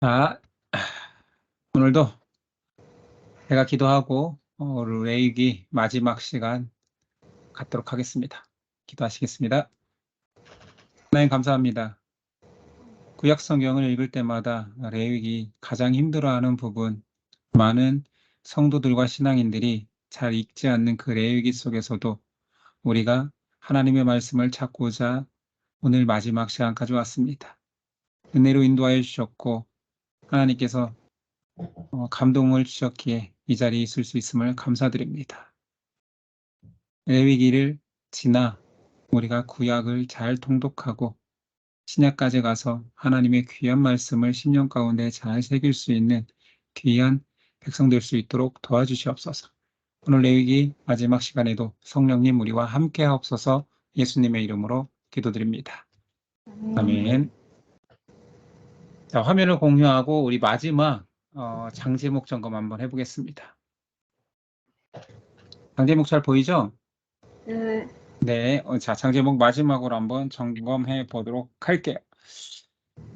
자, 오늘도 제가 기도하고 레이기 마지막 시간 갖도록 하겠습니다. 기도하시겠습니다. 하나님 감사합니다. 구약 성경을 읽을 때마다 레위기 가장 힘들어하는 부분, 많은 성도들과 신앙인들이 잘 읽지 않는 그 레위기 속에서도 우리가 하나님의 말씀을 찾고자 오늘 마지막 시간까지 왔습니다. 은혜로 인도하여 주셨고 하나님께서 감동을 주셨기에 이 자리에 있을 수 있음을 감사드립니다. 레위기를 지나 우리가 구약을 잘 통독하고 신약까지 가서 하나님의 귀한 말씀을 심령 가운데 잘 새길 수 있는 귀한 백성 될 수 있도록 도와주시옵소서. 오늘 레위기 마지막 시간에도 성령님 우리와 함께 하옵소서. 예수님의 이름으로 기도드립니다. 아멘. 자, 화면을 공유하고 우리 마지막 장제목 점검 한번 해보겠습니다. 장제목 잘 보이죠? 네. 네, 자, 장제목 마지막으로 한번 점검해 보도록 할게요.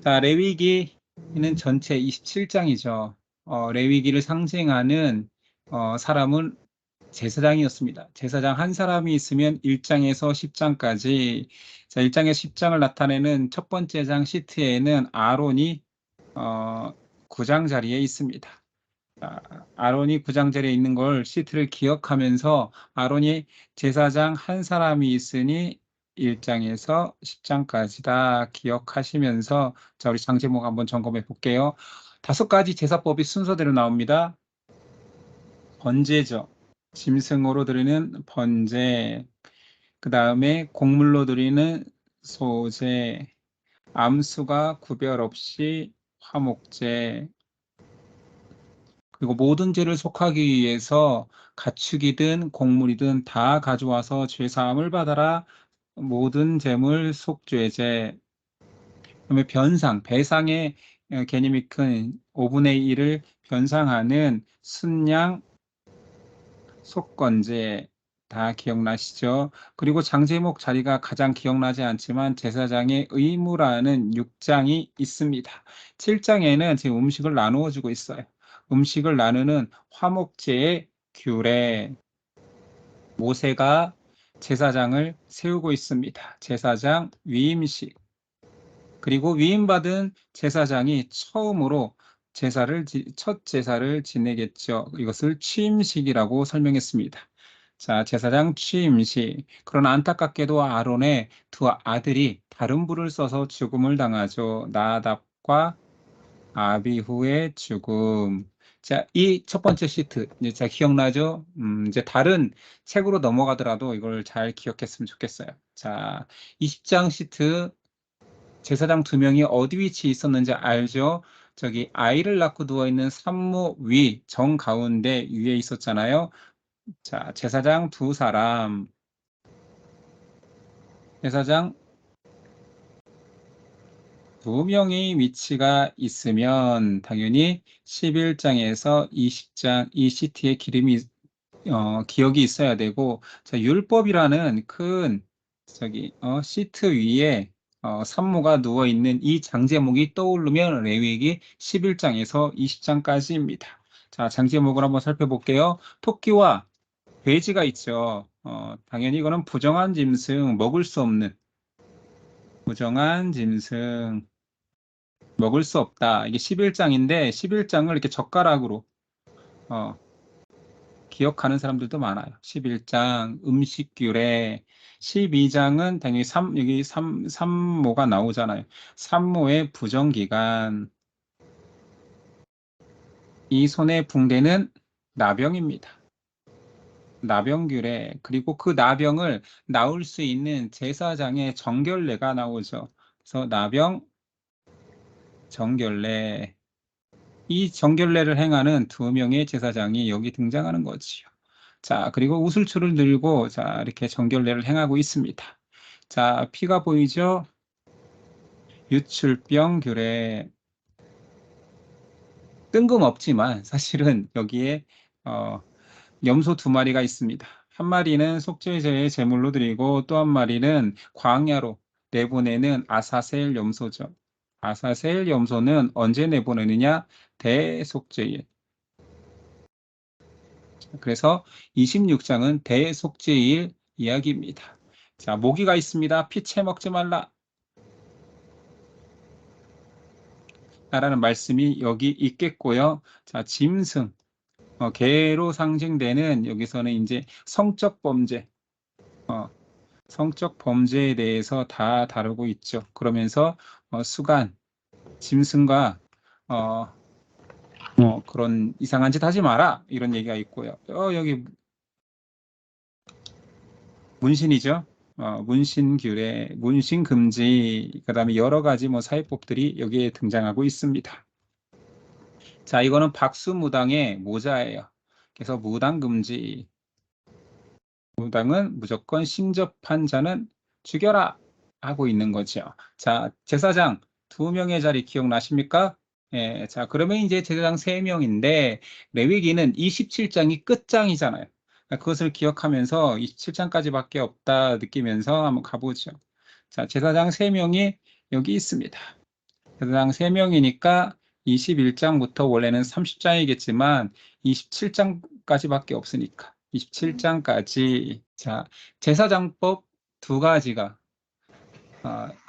자, 레위기는 전체 27장이죠. 레위기를 상징하는 사람은 제사장이었습니다. 제사장 한 사람이 있으면 1장에서 10장까지, 자, 1장에서 10장을 나타내는 첫 번째 장 시트에는 아론이 9장 자리에 있습니다. 아론이 9장 자리에 있는 걸 시트를 기억하면서 아론이 제사장 한 사람이 있으니 1장에서 10장까지 다 기억하시면서 자, 우리 장제목 한번 점검해 볼게요. 5가지 제사법이 순서대로 나옵니다. 번제죠. 짐승으로 드리는 번제, 그 다음에 곡물로 드리는 소제, 암수가 구별 없이 화목제, 그리고 모든 죄를 속하기 위해서 가축이든 곡물이든 다 가져와서 죄사함을 받아라. 모든 재물 속죄제. 그다음에 변상, 배상의 개념이 큰 5분의 1을 변상하는 순양 속건제 다 기억나시죠? 그리고 장제목 자리가 가장 기억나지 않지만 제사장의 의무라는 6장이 있습니다. 7장에는 지금 음식을 나누어 주고 있어요. 음식을 나누는 화목제의 규례, 모세가 제사장을 세우고 있습니다. 제사장 위임식. 그리고 위임받은 제사장이 처음으로 첫 제사를 지내겠죠. 이것을 취임식이라고 설명했습니다. 자, 제사장 취임식. 그러나 안타깝게도 아론의 두 아들이 다른 불을 써서 죽음을 당하죠. 나답과 아비후의 죽음. 자, 이 첫 번째 시트, 이제 잘 기억나죠? 이제 다른 책으로 넘어가더라도 이걸 잘 기억했으면 좋겠어요. 자, 20장 시트, 제사장 2명이 어디 위치에 있었는지 알죠? 저기 아이를 낳고 누워있는 산모 위, 정 가운데 위에 있었잖아요. 자, 제사장 2사람. 제사장 2명의 위치가 있으면 당연히 11장에서 20장 이 시트에 기억이 있어야 되고, 자, 율법이라는 큰 시트 위에 산모가 누워 있는 이 장제목이 떠오르면 레위기 11장에서 20장까지입니다. 자, 장제목을 한번 살펴볼게요. 토끼와 돼지가 있죠. 당연히 이거는 부정한 짐승, 먹을 수 없는 부정한 짐승, 먹을 수 없다. 이게 11장인데 11장을 이렇게 젓가락으로 기억하는 사람들도 많아요. 11장 음식규례, 12장은 당연히 여기 삼모가 나오잖아요. 삼모의 부정기간, 이 손의 붕대는 나병입니다. 나병규례, 그리고 그 나병을 나올 수 있는 제사장의 정결례가 나오죠. 그래서 나병, 정결례, 이 정결례를 행하는 2명의 제사장이 여기 등장하는 거지요. 자, 그리고 우슬초를 들고 자, 이렇게 정결례를 행하고 있습니다. 자, 피가 보이죠? 유출병 규례. 뜬금없지만 사실은 여기에 염소 2마리가 있습니다. 한 마리는 속죄제의 제물로 드리고 또 한 마리는 광야로 내보내는 아사셀 염소죠. 아사셀 염소는 언제 내보내느냐? 대속죄일. 그래서 26장은 대속죄일 이야기입니다. 자, 모기가 있습니다. 피채 먹지 말라. 라는 말씀이 여기 있겠고요. 자, 짐승. 개로 상징되는 여기서는 이제 성적 범죄. 성적 범죄에 대해서 다 다루고 있죠. 그러면서 수간, 짐승과 그런 이상한 짓 하지 마라 이런 얘기가 있고요. 여기 문신이죠. 문신규례, 문신금지, 그다음에 여러 가지 사회법들이 여기에 등장하고 있습니다. 자, 이거는 박수무당의 모자예요. 그래서 무당금지. 무당은 무조건 신접한 자는 죽여라 하고 있는 거죠. 자, 제사장 2명의 자리 기억나십니까? 예, 자, 그러면 이제 제사장 3명인데 레위기는 27장이 끝장이잖아요. 그것을 기억하면서 27장까지밖에 없다 느끼면서 한번 가보죠. 자, 제사장 3명이 여기 있습니다. 제사장 3명이니까 21장부터 원래는 30장이겠지만 27장까지밖에 없으니까 27장까지. 자, 제사장법 2가지가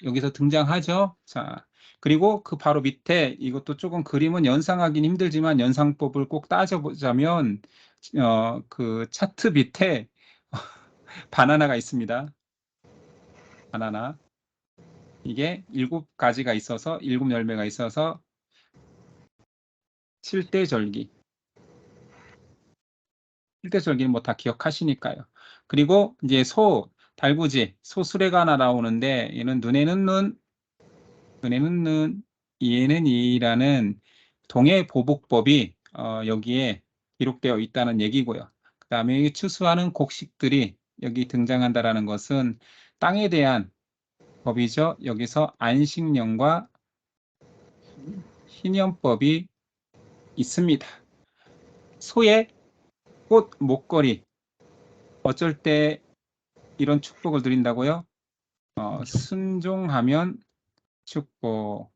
여기서 등장하죠. 자, 그리고 그 바로 밑에 이것도 조금 그림은 연상하기는 힘들지만 연상법을 꼭 따져보자면 그 차트 밑에 바나나가 있습니다. 바나나. 이게 7가지가 있어서 7열매가 있어서 7대절기. 7대절기는 뭐 다 기억하시니까요. 그리고 이제 달구지, 소수레가 하나 나오는데 얘는 눈에는 눈, 눈에는 눈, 이에는 이라는 동해보복법이 여기에 기록되어 있다는 얘기고요. 그 다음에 추수하는 곡식들이 여기 등장한다라는 것은 땅에 대한 법이죠. 여기서 안식년과 희년법이 있습니다. 소의 꽃 목걸이, 어쩔 때 이런 축복을 드린다고요? 순종하면 축복.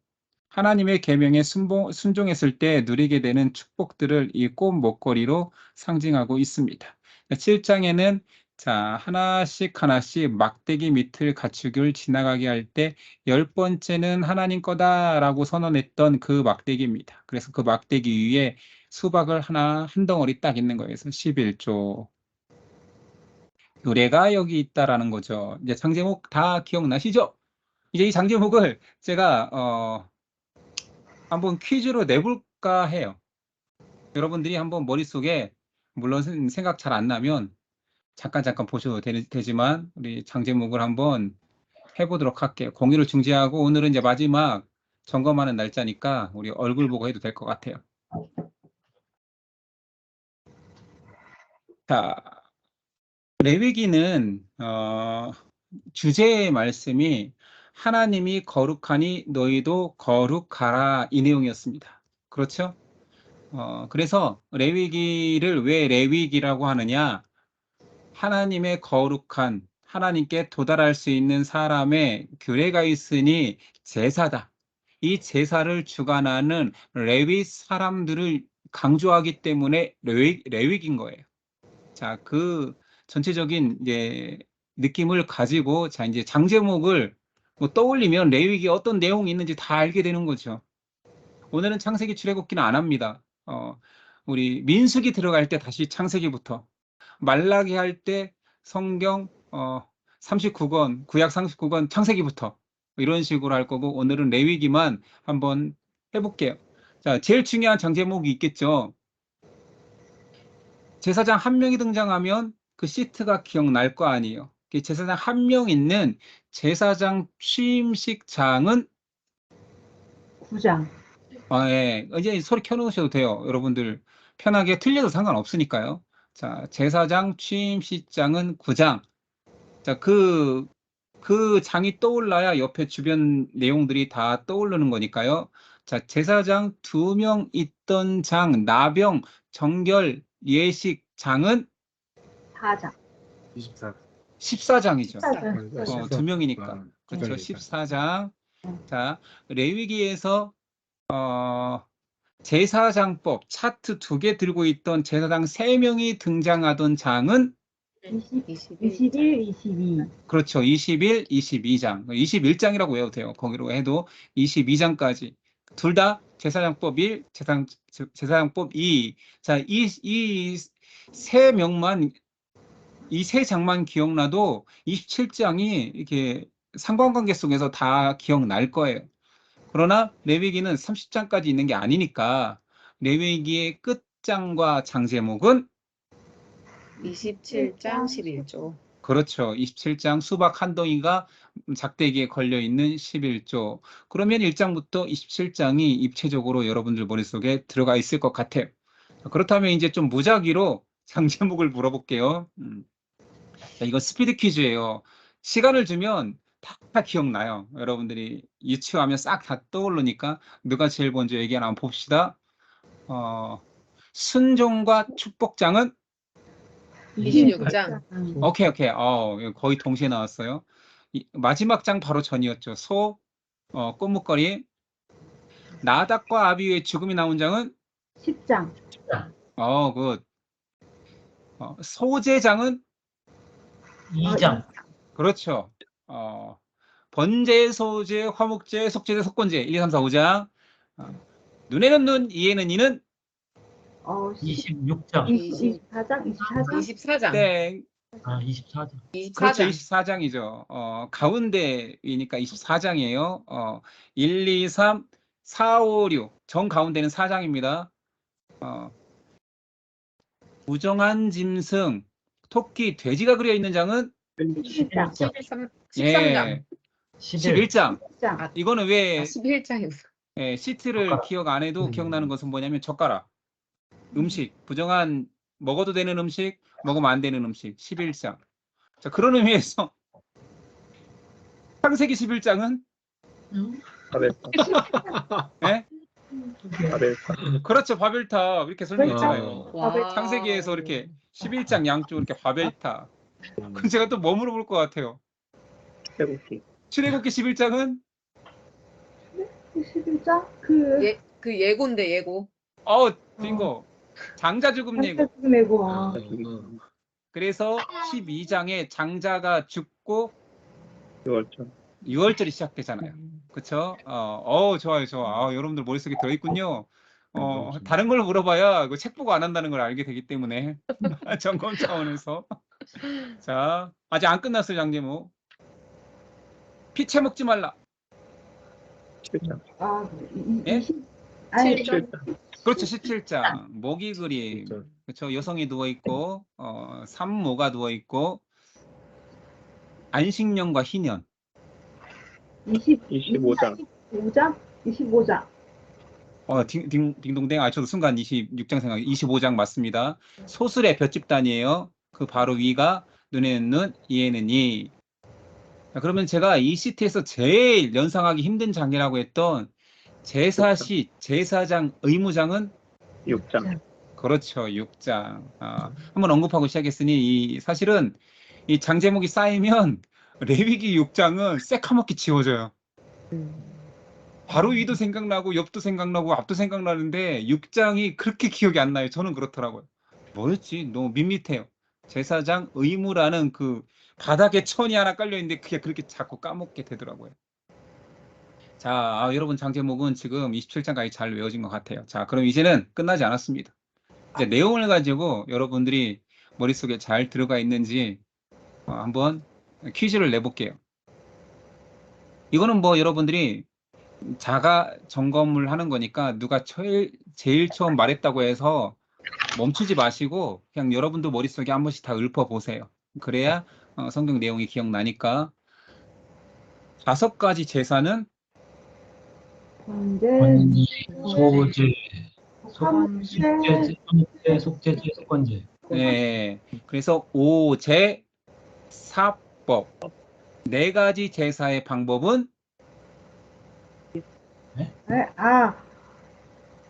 하나님의 계명에 순종했을 때 누리게 되는 축복들을 이 꽃 목걸이로 상징하고 있습니다. 7장에는 자, 하나씩 하나씩 막대기 밑을 갖추기를 지나가게 할 때 10번째는 하나님 거다라고 선언했던 그 막대기입니다. 그래서 그 막대기 위에 수박을 한 덩어리 딱 있는 거예요. 그래서 11조. 노래가 여기 있다라는 거죠. 이제 장제목 다 기억나시죠? 이제 이 장제목을 제가 한번 퀴즈로 내볼까 해요. 여러분들이 한번 머릿속에 물론 생각 잘 안 나면 잠깐 보셔도 되지만 우리 장제목을 한번 해보도록 할게요. 공유를 중지하고 오늘은 이제 마지막 점검하는 날짜니까 우리 얼굴 보고 해도 될 것 같아요. 자, 레위기는 주제의 말씀이 하나님이 거룩하니 너희도 거룩하라 이 내용이었습니다. 그렇죠? 그래서 레위기를 왜 레위기라고 하느냐? 하나님의 거룩한 하나님께 도달할 수 있는 사람의 규례가 있으니 제사다. 이 제사를 주관하는 레위 사람들을 강조하기 때문에 레위기인 거예요. 자, 그 전체적인 이제 느낌을 가지고 자 이제 장제목을 떠올리면 레위기에 어떤 내용이 있는지 다 알게 되는 거죠. 오늘은 창세기 출애굽기는 안 합니다. 우리 민수기 들어갈 때 다시 창세기부터, 말라기 할 때 성경 39권, 구약 39권 창세기부터 이런 식으로 할 거고 오늘은 레위기만 한번 해볼게요. 자, 제일 중요한 장제목이 있겠죠. 제사장 한 명이 등장하면 그 시트가 기억날 거 아니에요. 제사장 한 명 있는 제사장 취임식장은 9장. 예. 이제 소리 켜놓으셔도 돼요. 여러분들 편하게 틀려도 상관없으니까요. 자, 제사장 취임식장은 9장. 자, 그 장이 떠올라야 옆에 주변 내용들이 다 떠오르는 거니까요. 자, 제사장 2명 있던 장, 나병, 정결, 예식 장은 4장. 14장이죠. 14장. 2명이니까. 그렇죠. 14장. 자, 레위기에서 제사장법 차트 2개 들고 있던 제사장 3명이 등장하던 장은 21, 22. 그렇죠. 21, 22장. 21장이라고 외워도 돼요. 거기로 해도 22장까지. 둘 다 제사장법 1, 제사장법 2. 자, 이 세 명만, 이 세 장만 기억나도 27장이 이렇게 상관관계 속에서 다 기억날 거예요. 그러나 레위기는 30장까지 있는 게 아니니까 레위기의 끝장과 장제목은 27장 11조. 그렇죠. 27장 수박 한 덩이가 작대기에 걸려 있는 11조. 그러면 1장부터 27장이 입체적으로 여러분들 머릿속에 들어가 있을 것 같아요. 그렇다면 이제 좀 무작위로 장제목을 물어볼게요. 자, 이거 스피드 퀴즈예요. 시간을 주면 다 기억나요. 여러분들이 유치하면 싹 다 떠오르니까 누가 제일 먼저 얘기하나 한번 봅시다. 순종과 축복장은 26장. 오케이. 이거 거의 동시에 나왔어요. 마지막 장 바로 전이었죠. 꽃묵거리. 나답과 아비후의 죽음이 나온 장은 10장. 굿. 소제장은 2장. 그렇죠. 번제, 소제, 화목제, 속제제, 속건제 1, 2, 3, 4, 5장. 눈에는 눈, 이에는 이는 26장. 24장. 24장. 땡. 24장. 24장. 그렇죠. 24장이죠. 가운데이니까 24장이에요. 1, 2, 3, 4, 5, 6. 정 가운데는 4장입니다. 부정한 짐승, 토끼, 돼지가 그려 있는 장은 11장. 13장. 예, 11장. 10장. 이거는 왜 11장이었어. 시트를 젓가락. 기억 안 해도 기억나는 것은 뭐냐면 젓가락, 음식, 부정한 먹어도 되는 음식, 먹으면 안 되는 음식, 11장. 자, 그런 의미에서 창세기 11장은 바벨탑. 예? 바벨탑. 그렇죠. 바벨탑 이렇게 설명했잖아요. 와. 창세기에서 이렇게 11장 양쪽 이렇게 바벨탑. 그럼 제가 또 뭐 물어볼 것 같아요? 태국기. 출애굽기 11장은 11장? 그 예고인데 예고. 빙고. 장자 죽음 예고. 내고. 그래서 12장에 장자가 죽고 6월절. 6월절이 시작되잖아요. 그렇죠? 좋아요. 여러분들 머릿속에 들어있군요. 다른 걸 물어봐야 책 보고 안 한다는 걸 알게 되기 때문에 점검 차원에서. 자, 아직 안 끝났어요, 장제목. 피채 먹지 말라. 7장. 예? 7장. 그렇죠, 17장. 모기 그림. 그렇죠, 여성이 누워 있고 산모가 누워 있고 안식년과 희년. 25장. 25장. 딩동댕. 저도 순간 26장 생각. 25장 맞습니다. 소술의 볏집단이에요. 그 바로 위가 눈에는 눈, 이에는 이. 자, 그러면 제가 이 시트에서 제일 연상하기 힘든 장이라고 했던 제사시, 제사장, 의무장은 6장. 그렇죠, 6장. 한번 언급하고 시작했으니 사실은 이 장 제목이 쌓이면 레위기 6장은 새카맣게 지워져요. 바로 위도 생각나고 옆도 생각나고 앞도 생각나는데 6장이 그렇게 기억이 안 나요. 저는 그렇더라고요. 뭐였지? 너무 밋밋해요. 제사장 의무라는 그 바닥에 천이 하나 깔려 있는데 그게 그렇게 자꾸 까먹게 되더라고요. 자, 여러분 장 제목은 지금 27장까지 잘 외워진 것 같아요. 자, 그럼 이제는 끝나지 않았습니다. 이제 내용을 가지고 여러분들이 머릿속에 잘 들어가 있는지 한번 퀴즈를 내볼게요. 이거는 뭐 여러분들이 자가 점검을 하는 거니까 누가 제일 처음 말했다고 해서 멈추지 마시고 그냥 여러분도 머릿속에 한 번씩 다 읊어보세요. 그래야 성경 내용이 기억나니까. 5가지 제사는 번제, 소제, 화목제, 속제제, 속건제. 네, 그래서 오제 사법 4가지 제사의 방법은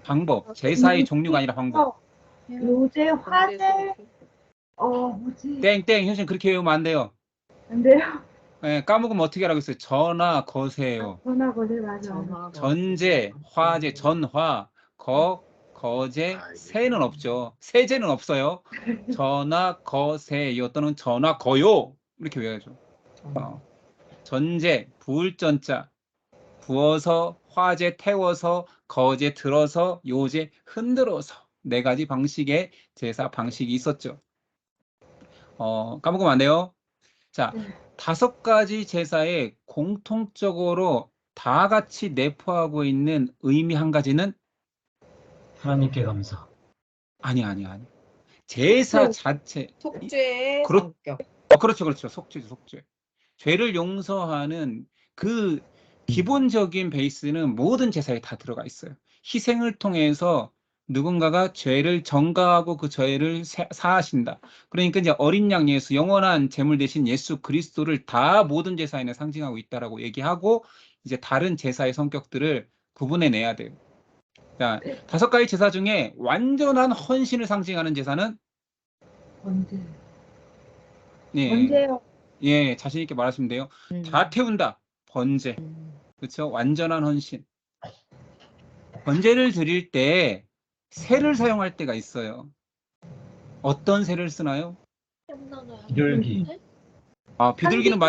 방법, 제사의 종류가 아니라 방법. 요제, 화제, 뭐지? 땡, 현신 그렇게 외우면 안 돼요. 안 돼요? 예, 까먹으면 어떻게 하라고 했어요? 전화 거세요. 전화 거세 맞아. 전화 전제, 화제, 전화, 거제, 세는 없죠. 세제는 없어요. 전화 거세요 또는 전화 거요 이렇게 외워야죠. 전제, 부을 전자, 부어서, 화제, 태워서, 거제, 들어서, 요제, 흔들어서 4가지 방식의 제사 방식이 있었죠. 까먹으면 안 돼요. 자, 5가지 제사에 공통적으로 다 같이 내포하고 있는 의미 한 가지는 하나님께 감사. 아니. 제사 속죄. 자체. 속죄의 그렇- 성격. 그렇죠. 속죄. 죄를 용서하는 그 기본적인 베이스는 모든 제사에 다 들어가 있어요. 희생을 통해서 누군가가 죄를 전가하고 그 죄를 사하신다. 그러니까 이제 어린 양 예수, 영원한 제물 대신 예수 그리스도를 다 모든 제사에는 상징하고 있다라고 얘기하고 이제 다른 제사의 성격들을 구분해 내야 돼요. 자, 5가지 제사 중에 완전한 헌신을 상징하는 제사는 언제? 예, 언제요? 예, 자신 있게 말하시면 돼요. 다 태운다. 번제. 그렇죠? 완전한 헌신. 번제를 드릴 때 새를 사용할 때가 있어요. 어떤 새를 쓰나요? 비둘기. 비둘기는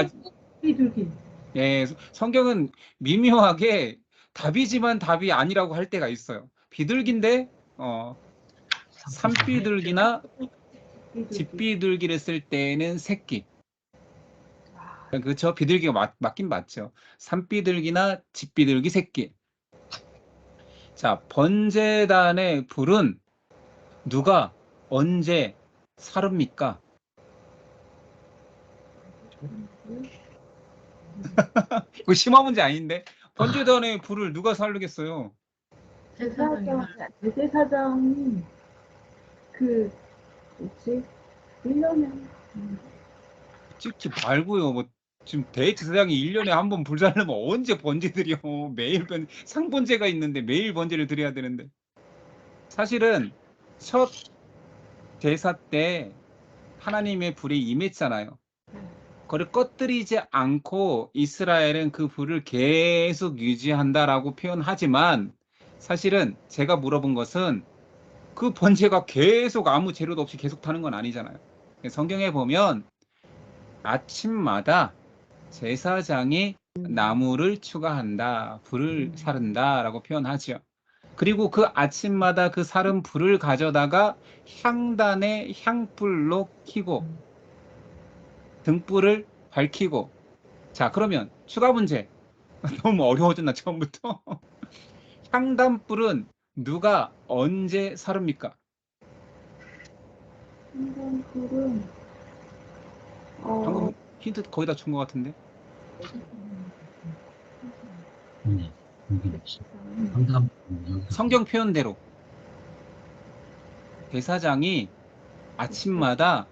비둘기. 예, 성경은 미묘하게 답이지만 답이 아니라고 할 때가 있어요. 비둘기인데 산비둘기나 집비둘기를 쓸 때는 새끼. 그렇죠? 비둘기가 맞긴 맞죠. 산비둘기나 집비둘기 새끼. 자, 번제단의 불은 누가 언제 사릅니까? 이거 심화 문제 아닌데? 번제단의 불을 누가 사르겠어요? 제사장이 그 뭐지? 1년에 찍지 말고요. 뭐 지금 대제사장이 1년에 한 번 불 살려면 언제 번제 드려? 매일 상번제가 있는데 매일 번제를 드려야 되는데. 사실은 첫 제사 때 하나님의 불이 임했잖아요. 그걸 꺼뜨리지 않고 이스라엘은 그 불을 계속 유지한다라고 표현하지만 사실은 제가 물어본 것은 그 번제가 계속 아무 재료도 없이 계속 타는 건 아니잖아요. 성경에 보면 아침마다 제사장이 나무를 추가한다, 불을 사른다라고 표현하죠. 그리고 그 아침마다 그 사른 불을 가져다가 향단에 향불로 켜고 등불을 밝히고. 자, 그러면 추가 문제. 너무 어려워졌나 처음부터? 향단불은 누가 언제 사릅니까? 한번불은 방금 힌트 거의 다 준 것 같은데. 네. 상담. 성경 표현대로 대사장이 아침마다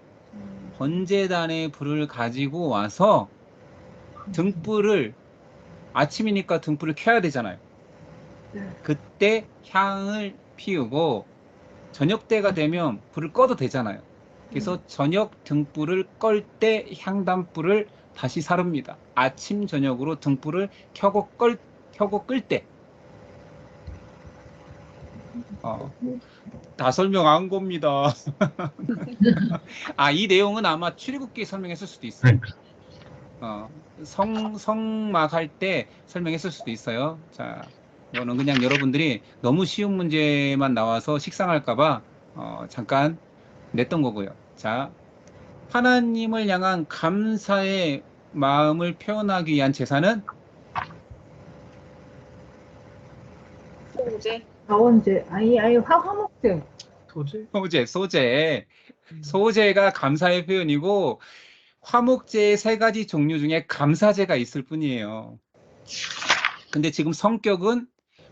번제단의 불을 가지고 와서 등불을 아침이니까 등불을 켜야 되잖아요. 그때 향을 피우고 저녁 때가 되면 불을 꺼도 되잖아요. 그래서 저녁 등불을 끌 때 향단불을 다시 사릅니다. 아침 저녁으로 등불을 켜고 끌 때. 다 설명한 겁니다. 이 내용은 아마 출애굽기에 설명했을 수도 있어요. 성막 할 때 설명했을 수도 있어요. 자, 이거는 그냥 여러분들이 너무 쉬운 문제만 나와서 식상할까봐 잠깐 냈던 거고요. 자, 하나님을 향한 감사의 마음을 표현하기 위한 제사는 소제. 자원제. 아니 화목제. 소제가 감사의 표현이고 화목제의 3가지 종류 중에 감사제가 있을 뿐이에요. 근데 지금 성격은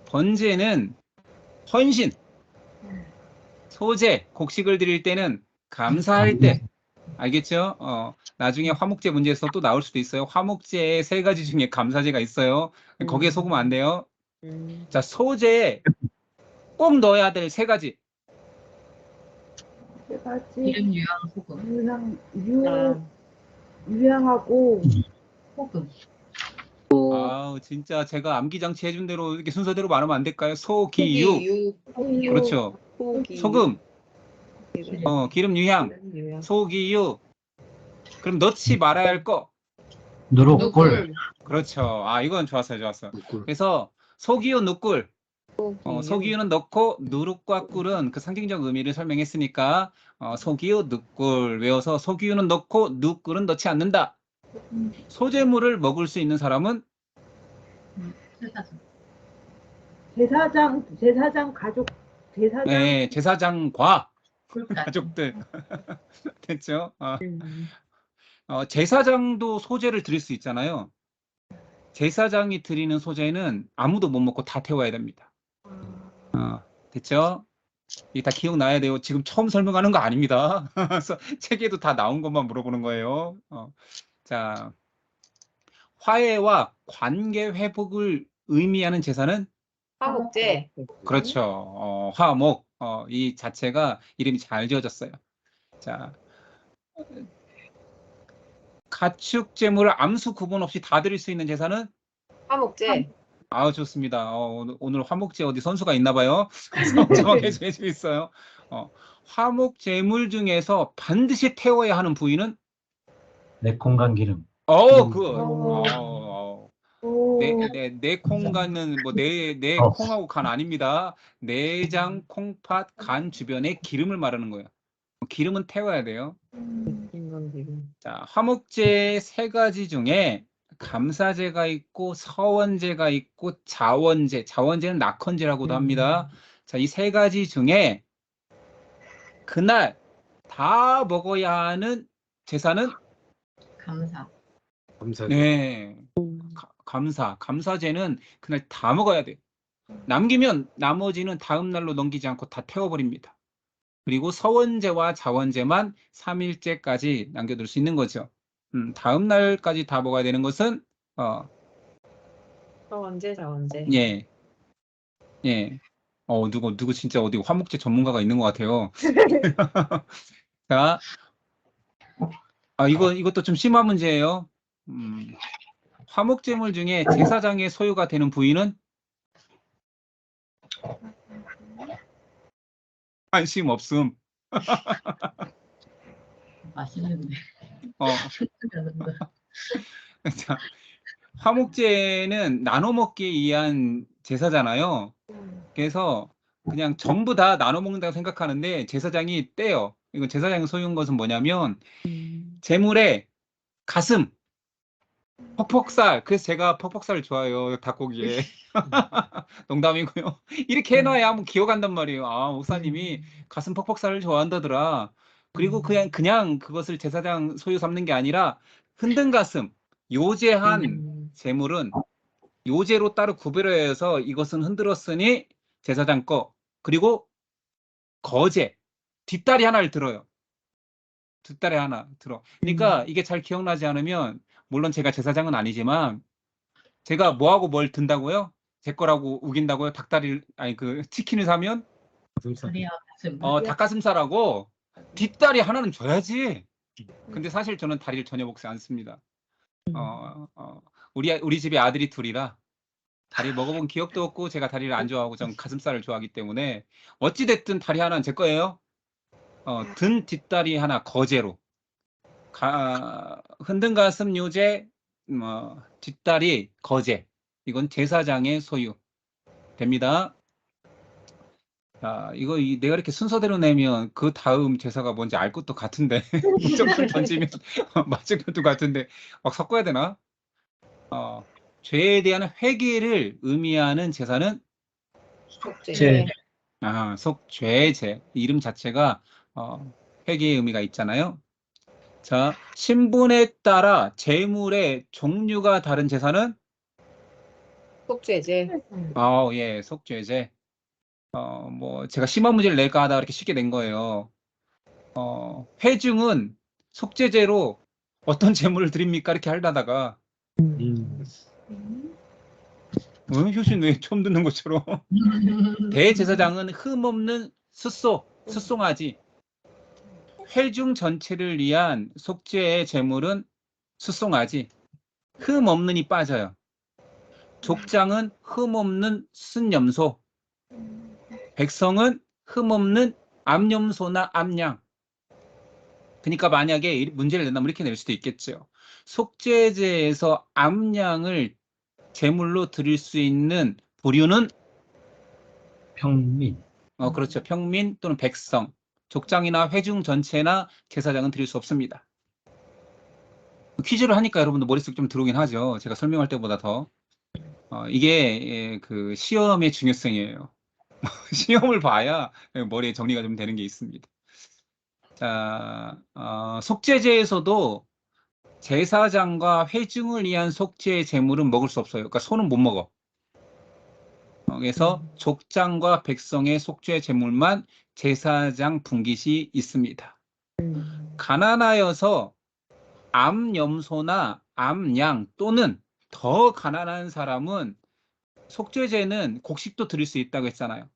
번제는 헌신, 소제, 곡식을 드릴 때는 감사할 때. 알겠죠? 나중에 화목제 문제에서 또 나올 수도 있어요. 화목제의 3가지 중에 감사제가 있어요. 거기에 속으면 안 돼요. 자, 소제에 꼭 넣어야 될 3가지. 3가지. 이름, 유황, 소금. 유향하고 혹은. 아우, 진짜 제가 암기장치 해준 대로 이렇게 순서대로 말하면 안 될까요? 소기유. 소기유, 그렇죠. 소기유. 소금, 기름, 기름 유향, 유향. 소기유. 그럼 넣지 말아야 할 거. 누룩, 꿀. 누굴, 그렇죠. 아, 이건 좋았어요, 좋았어. 누굴. 그래서 소기유, 누꿀. 소기유. 소기유는 넣고 누룩과 꿀은 그 상징적 의미를 설명했으니까 소기유, 누꿀 외워서 소기유는 넣고 누꿀은 넣지 않는다. 소재물을 먹을 수 있는 사람은 제사장 가족, 제사장. 네, 제사장과 그러니까 가족들. 됐죠? 음. 제사장도 소재를 드릴 수 있잖아요. 제사장이 드리는 소재는 아무도 못 먹고 다 태워야 됩니다. 됐죠? 이게 다 기억나야 돼요. 지금 처음 설명하는 거 아닙니다. 그래서 책에도 다 나온 것만 물어보는 거예요. 자, 화해와 관계 회복을 의미하는 제사는 화목제, 그렇죠. 화목. 이 자체가 이름이 잘 지어졌어요. 자, 가축 제물을 암수 구분 없이 다 드릴 수 있는 제사는 화목제, 아우, 좋습니다. 오늘 화목제 어디 선수가 있나 봐요. 정확하게 해주고 있어요. 화목 제물 중에서 반드시 태워야 하는 부위는 매콤간 기름. 내 콩간은 뭐 내 어. 콩하고 간 아닙니다. 내장, 콩팥, 간 주변에 기름을 말하는 거예요. 기름은 태워야 돼요. 인간기름. 자, 화목제 세 가지 중에 감사제가 있고 서원제가 있고 자원제, 자원제는 낙헌제라고도 합니다. 자, 이 세 가지 중에 그날 다 먹어야 하는 제사는 감사. 감사. 네, 감사제는 그날 다 먹어야 돼요. 남기면 나머지는 다음 날로 넘기지 않고 다 태워버립니다. 그리고 서원제와 자원제만 3일째까지 남겨둘 수 있는 거죠. 다음 날까지 다 먹어야 되는 것은 서원제, 자원제. 예. 누구 진짜 어디 화목제 전문가가 있는 것 같아요. 자, 이것도 좀 심한 문제예요. 화목제물 중에 제사장의 소유가 되는 부위는 관심 없음. 맛있는데. 자, 화목제는 나눠 먹기에 의한 제사잖아요. 그래서 그냥 전부 다 나눠 먹는다고 생각하는데 제사장이 떼요. 이건 제사장의 소유인 것은 뭐냐면 제물에 가슴, 퍽퍽살. 그래서 제가 퍽퍽살을 좋아해요. 닭고기에. 농담이고요. 이렇게 해놔야 한번 기억한단 말이에요. 아, 목사님이 가슴 퍽퍽살을 좋아한다더라. 그리고 그냥 그것을 제사장 소유 삼는 게 아니라 흔든 가슴, 요제한 제물은 요제로 따로 구별해서 이것은 흔들었으니 제사장 거. 그리고 거제, 뒷다리 하나를 들어요. 뒷다리 하나 들어. 그러니까 이게 잘 기억나지 않으면 물론 제가 제사장은 아니지만 제가 뭐하고 뭘 든다고요? 제 거라고 우긴다고요? 치킨을 사면 닭가슴살하고 뒷다리 하나는 줘야지. 근데 사실 저는 다리를 전혀 먹지 않습니다. 우리 집에 아들이 둘이라 다리 먹어본 기억도 없고 제가 다리를 안 좋아하고 전 가슴살을 좋아하기 때문에 어찌 됐든 다리 하나는 제 거예요. 든 뒷다리 하나 거제로. 흔든 가슴 요제, 뒷다리 거제. 이건 제사장의 소유 됩니다. 자, 내가 이렇게 순서대로 내면 그 다음 제사가 뭔지 알 것도 같은데 무조건 던지면 맞을 것도 같은데 막 섞어야 되나? 죄에 대한 회개를 의미하는 제사는 속죄. 속죄제. 이름 자체가 회개의 의미가 있잖아요. 자, 신분에 따라 제물의 종류가 다른 제사는 속죄제. 예, 속죄제. 제가 심한 문제를 낼까 하다가 이렇게 쉽게 낸 거예요. 회중은 속죄제로 어떤 제물을 드립니까? 이렇게 하려다가 효신 왜 처음 듣는 것처럼 대제사장은 흠없는 숫송아지. 회중 전체를 위한 속죄의 제물은 숫송아지. 흠 없는이 빠져요. 족장은 흠 없는 순염소, 백성은 흠 없는 암염소나 암양. 그러니까 만약에 문제를 낸다면 이렇게 낼 수도 있겠죠. 속죄제에서 암양을 제물로 드릴 수 있는 부류는 평민. 그렇죠. 평민 또는 백성, 족장이나 회중 전체나 제사장은 드릴 수 없습니다. 퀴즈를 하니까 여러분들 머릿속에 좀 들어오긴 하죠. 제가 설명할 때보다 더. 이게 그 시험의 중요성이에요. 시험을 봐야 머리에 정리가 좀 되는 게 있습니다. 자, 속죄제에서도 제사장과 회중을 위한 속죄 제물은 먹을 수 없어요. 그러니까 소는 못 먹어. 그래서 족장과 백성의 속죄 제물만 제사장 분깃이 있습니다. 가난하여서 암염소나 암양 또는 더 가난한 사람은 속죄제는 곡식도 드릴 수 있다고 했잖아요.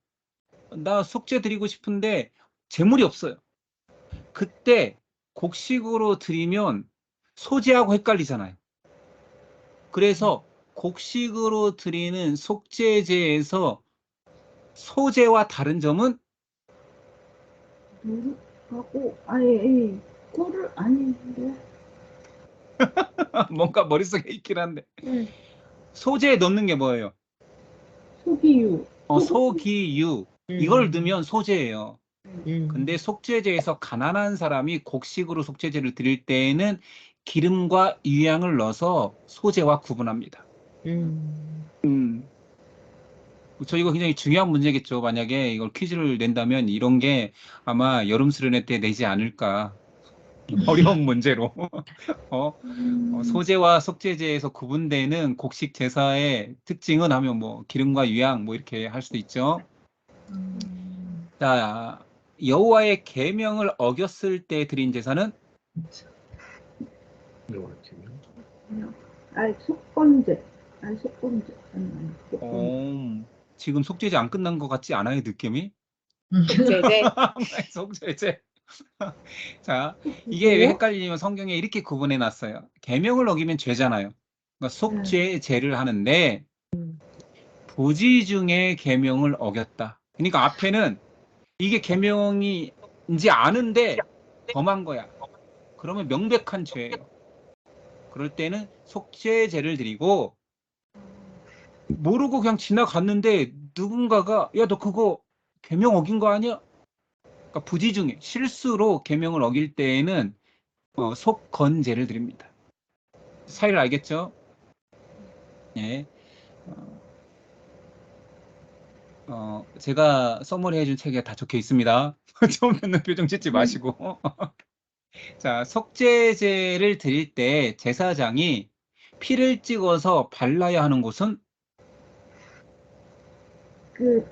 나 속죄 드리고 싶은데 제물이 없어요. 그때 곡식으로 드리면 소제하고 헷갈리잖아요. 그래서 곡식으로 드리는 속죄제에서 소제와 다른 점은 누룩하고 아예 꿀을 아닌데 뭔가 머릿속에 있긴 한데 소제에 넣는 게 뭐예요? 소기유. 소기유. 이걸 넣으면 소제예요. 근데 속죄제에서 가난한 사람이 곡식으로 속죄제를 드릴 때에는 기름과 유향을 넣어서 소제와 구분합니다. 저 이거 굉장히 중요한 문제겠죠. 만약에 이걸 퀴즈를 낸다면 이런 게 아마 여름 수련회 때 내지 않을까. 어려운 문제로. 소제와 속죄제에서 구분되는 곡식 제사의 특징은 하면 뭐 기름과 유향 뭐 이렇게 할 수도 있죠. 자, 여호와의 계명을 어겼을 때 드린 제사는 속건제. 속건제. 지금 속죄제 안 끝난 것 같지 않아요, 느낌이? 속죄제. 속죄제. 자, 이게 왜 헷갈리냐면 성경에 이렇게 구분해 놨어요. 계명을 어기면 죄잖아요. 그러니까 속죄제를 하는데 부지 중에 계명을 어겼다. 그러니까 앞에는 이게 계명인지 아는데 범한 거야. 그러면 명백한 죄예요. 그럴 때는 속죄제를 드리고 모르고 그냥 지나갔는데 누군가가 야, 너 그거 계명 어긴 거 아니야? 그러니까 부지 중에 실수로 계명을 어길 때에는 속건제를 드립니다. 사이를 알겠죠? 예. 제가 써머리 해준 책에 다 적혀 있습니다. 처음 듣는 표정 짓지 마시고. 자, 속죄제를 드릴 때 제사장이 피를 찍어서 발라야 하는 곳은 꿀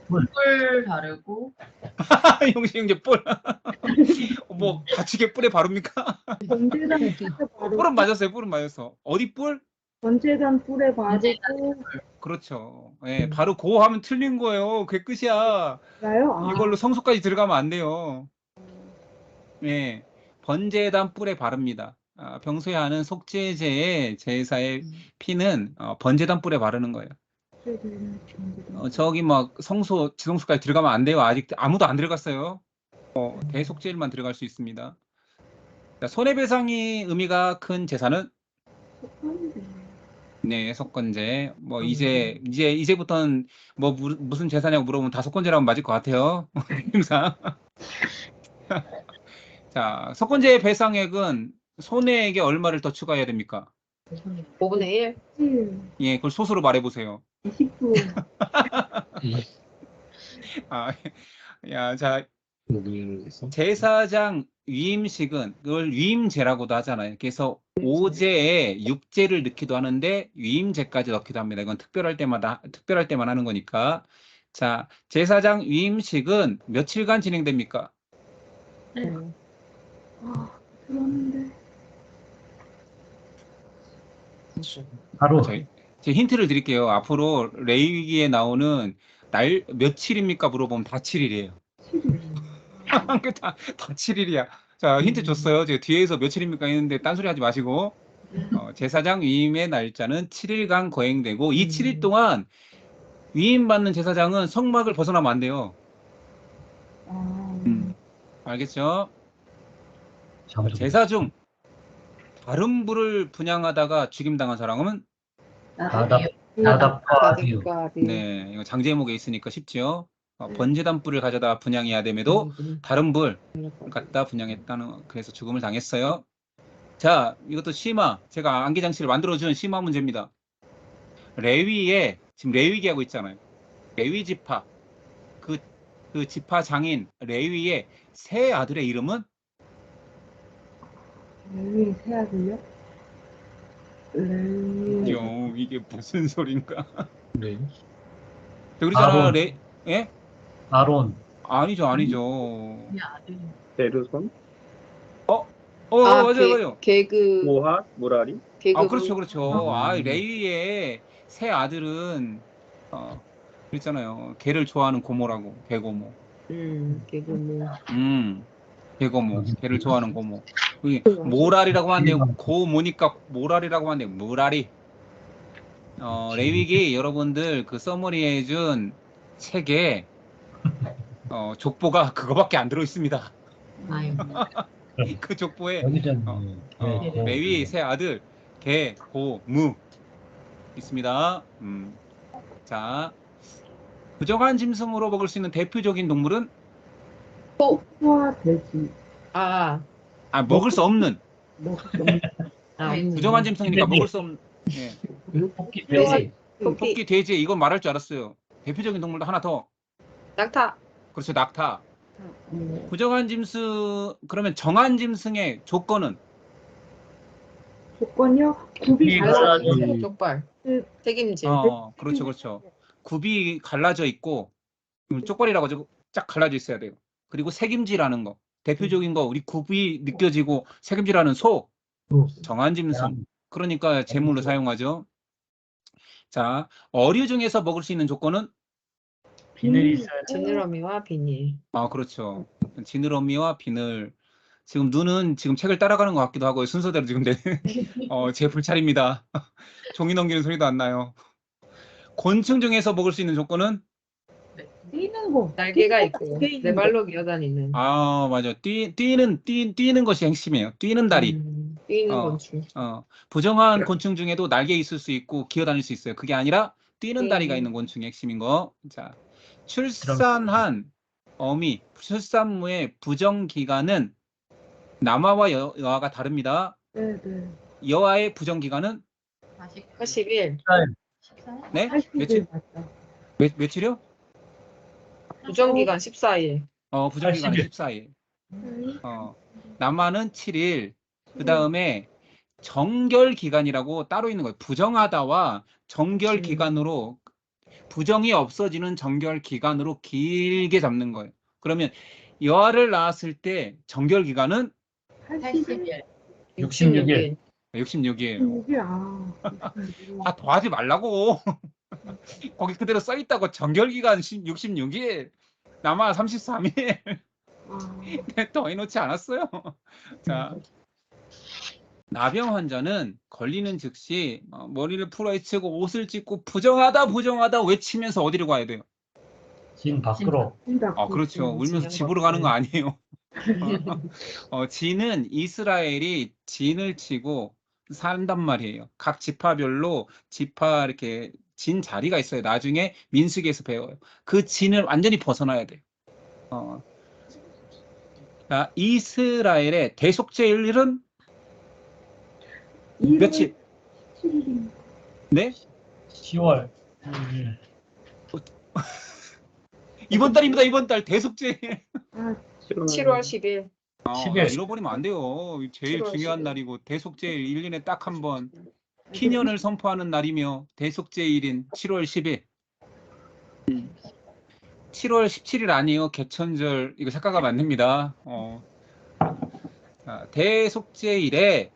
바르고 형제 뿔. 뭐 가축의 뿔에 바릅니까? 번제단 뿔에 뿔은 맞았어요. 뿔은 맞았어. 어디 뿔? 번제단 뿔에 바르고 그렇죠. 예, 바로 고 하면 틀린 거예요. 그게 끝이야. 가요? 이걸로 성수까지 들어가면 안 돼요. 예, 번제단 뿔에 바릅니다. 평소에 하는 속죄제의 제사의 피는 번제단 뿔에 바르는 거예요. 저기 막 성소, 지성소까지 들어가면 안 돼요. 아직 아무도 안 들어갔어요. 대속죄일만 들어갈 수 있습니다. 자, 손해배상이 의미가 큰 제사는 네, 속건제. 뭐 이제부터는 뭐 무슨 제사냐고 물어보면 다 속건제라고 맞을 것 같아요. 항상. 자, 속건제의 배상액은 손해액에 얼마를 더 추가해야 됩니까? 5분의 1. 예, 그걸 소수로 말해보세요. 20%. 야, 자, 제사장 위임식은 그걸 위임제라고도 하잖아요. 그래서 5제에 6제를 넣기도 하는데 위임제까지 넣기도 합니다. 이건 특별할 때만 하는 거니까. 자, 제사장 위임식은 며칠간 진행됩니까? 들었는데. 하루. 제 힌트를 드릴게요. 앞으로 레위기에 나오는 날 며칠입니까? 물어보면 다 7일이에요. 다 7일이야. 자, 힌트 줬어요. 제가 뒤에서 며칠입니까 했는데 딴소리 하지 마시고. 제사장 위임의 날짜는 7일간 거행되고 이 7일 동안 위임받는 제사장은 성막을 벗어나면 안 돼요. 알겠죠? 제사 중 다른 부를 분양하다가 죽임당한 사람은 나답과 아비유. 네, 이거 장제목에 있으니까 쉽죠. 번제단 뿔을 가져다 분양해야 됨에도 다른 불 갖다 분양했다는 그래서 죽음을 당했어요. 자, 이것도 심화 제가 안기장치를 만들어준 심화 문제입니다. 레위에 지금 레위기 하고 있잖아요. 레위 지파 그 지파 장인 레위의 세 아들의 이름은 레위 세 아들요? 레위 이게 무슨 소린가? 네. 그러잖아 아론. 예? 아론. 아니죠. 베르손, 맞아요. 개그 모하, 무라리. 개그 그렇죠. 레위의 세 아들은 그랬잖아요. 개를 좋아하는 고모라고. 개고모. 개그 개고모. 개를 좋아하는 고모. 그게 모랄이라고 하는데요. 고모니까 모랄이라고 하는데요. 무라리. 레위기 여러분들 그 서머리에 준 책에 족보가 그거밖에 안 들어 있습니다. 그 족보에 레위 세 아들 개, 고, 무 있습니다. 자, 부정한 짐승으로 먹을 수 있는 대표적인 동물은 소와 돼지. 먹을 수 없는 부정한 음. 짐승이니까 먹을 수 없는 토끼, 돼지. 토끼, 돼지 이건 말할 줄 알았어요. 대표적인 동물도 하나 더. 낙타. 그렇죠, 낙타. 부정한 짐승 그러면 정한 짐승의 조건은 조건요? 굽이 갈라져. 족발. 책임질. 그렇죠. 굽이 갈라져 있고 쪽발이라고 하죠. 쫙 갈라져 있어야 돼요. 그리고 색임질하는 거. 대표적인 거 우리 굽이 느껴지고 색임질하는 소. 정한 짐승. 그러니까 제물로 사용하죠. 자, 어류 중에서 먹을 수 있는 조건은 비늘이 있어야 돼. 지느러미와 비닐. 그렇죠. 지느러미와 비늘. 지금 눈은 지금 책을 따라가는 것 같기도 하고 순서대로 지금 제 불찰입니다. 종이 넘기는 소리도 안 나요. 곤충 중에서 먹을 수 있는 조건은 뛰는 거. 날개가 있고 네 발로 기어다니는. 맞아. 뛰는 것이 핵심이에요. 뛰는 다리. 뛰는 곤충. 부정한 곤충 중에도 날개 있을 수 있고 기어다닐 수 있어요. 그게 아니라 뛰는 다리가 있는 곤충이 핵심인 거. 자, 출산한 어미, 출산무의 부정 기간은 남아와 여아가 다릅니다. 네. 여아의 부정 기간은 80일. 네? 80일 맞죠. 며칠이요? 부정기간 14일. 부정 기간은 14일. 남아는 7일. 그다음에 정결 기간이라고 따로 있는 거예요. 부정하다와 정결 기간으로 부정이 없어지는 정결 기간으로 길게 잡는 거예요. 그러면 여아를 낳았을 때 정결 기간은 80일. 66일. 66일. 이게 더 하지 말라고. 거기 그대로 써 있다고. 정결 기간 66일. 남아 33일. 더 해놓지 않았어요. 자, 나병 환자는 걸리는 즉시 머리를 풀어헤치고 옷을 찢고 부정하다 외치면서 어디로 가야 돼요? 진 밖으로. 그렇죠. 울면서 집으로 가는 거 아니에요. 진은 이스라엘이 진을 치고 산단 말이에요. 각 지파별로 이렇게 진 자리가 있어요. 나중에 민수기에서 배워요. 그 진을 완전히 벗어나야 돼요. 자, 이스라엘의 대속죄일은 며칠? 7일입니다. 네? 10월. 이번 달입니다. 이번 달 대속죄일. 7월 10일. 10일. 잃어버리면 안 돼요. 제일 7월 중요한 10일. 날이고 대속죄일 1년에 딱 한 번 희년을 선포하는 날이며 대속죄일인 7월 10일. 7월 17일 아니에요. 개천절. 이거 착각하면 안 됩니다. 자, 대속죄일에